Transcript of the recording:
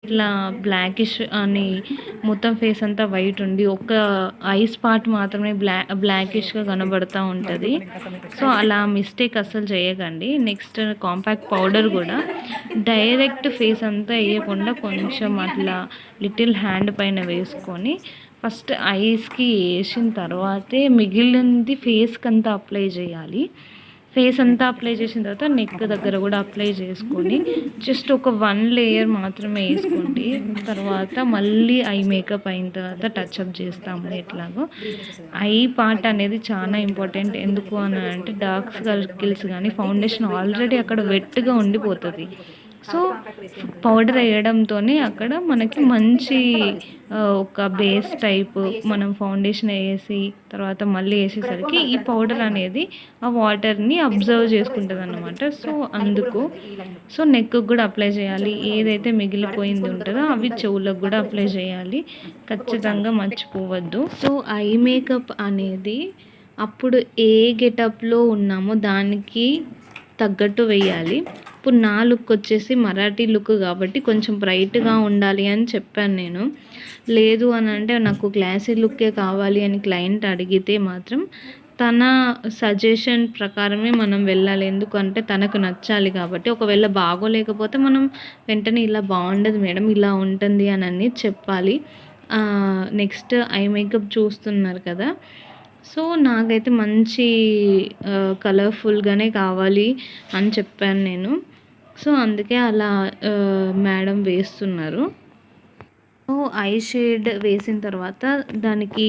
ఇట్లా బ్లాకిష్ అని మొత్తం ఫేస్ అంతా వైట్ ఉండి ఒక ఐస్ పార్ట్ మాత్రమే బ్లాకిష్గా కనబడుతూ ఉంటుంది. సో అలా మిస్టేక్ అస్సలు చేయకండి. నెక్స్ట్ కాంపాక్ట్ పౌడర్ కూడా డైరెక్ట్ ఫేస్ అంతా వేయకుండా కొంచెం అట్లా లిటిల్ హ్యాండ్ పైన వేసుకొని ఫస్ట్ ఐస్కి వేసిన తర్వాతే మిగిలింది ఫేస్కి అంతా అప్లై చేయాలి. ఫేస్ అంతా అప్లై చేసిన తర్వాత నెక్ దగ్గర కూడా అప్లై చేసుకొని జస్ట్ ఒక 1 లేయర్ మాత్రమే వేసుకోండి. తర్వాత మళ్ళీ ఐ మేకప్ అయిన తర్వాత టచ్అప్ చేస్తాము. ఎట్లాగో ఐ పార్ట్ అనేది చాలా ఇంపార్టెంట్. ఎందుకు అని అంటే డార్క్ సర్కిల్స్ కానీ ఫౌండేషన్ ఆల్రెడీ అక్కడ వెట్గా ఉండిపోతుంది. సో పౌడర్ వేయడంతోనే అక్కడ మనకి మంచి ఒక బేస్ టైప్ మనం ఫౌండేషన్ వేసి తర్వాత మళ్ళీ వేసేసరికి ఈ పౌడర్ అనేది ఆ వాటర్ని అబ్జర్వ్ చేసుకుంటుంది అన్నమాట. సో అందుకు నెక్ కూడా అప్లై చేయాలి. ఏదైతే మిగిలిపోయింది ఉంటుందో అవి చెవులకు కూడా అప్లై చేయాలి. ఖచ్చితంగా మర్చిపోవద్దు. సో ఐ మేకప్ అనేది అప్పుడు ఏ గెటప్లో ఉన్నామో దానికి తగ్గట్టు వేయాలి. ఇప్పుడు నా లుక్ వచ్చేసి మరాఠీ లుక్ కాబట్టి కొంచెం బ్రైట్గా ఉండాలి అని చెప్పాను నేను. లేదు అని అంటే నాకు క్లాసీ లుక్కే కావాలి అని క్లయింట్ అడిగితే మాత్రం తన సజెషన్ ప్రకారమే మనం వెళ్ళాలి. ఎందుకంటే తనకు నచ్చాలి కాబట్టి. ఒకవేళ బాగోలేకపోతే మనం వెంటనే ఇలా బాగుండదు మేడం ఇలా ఉంటుంది అని చెప్పాలి. నెక్స్ట్ ఐ మేకప్ చూస్తున్నారు కదా. సో నాకైతే మంచి కలర్ఫుల్గానే కావాలి అని చెప్పాను నేను. సో అందుకే అలా మేడం వేస్తున్నారు. సో ఐ షేడ్ వేసిన తర్వాత దానికి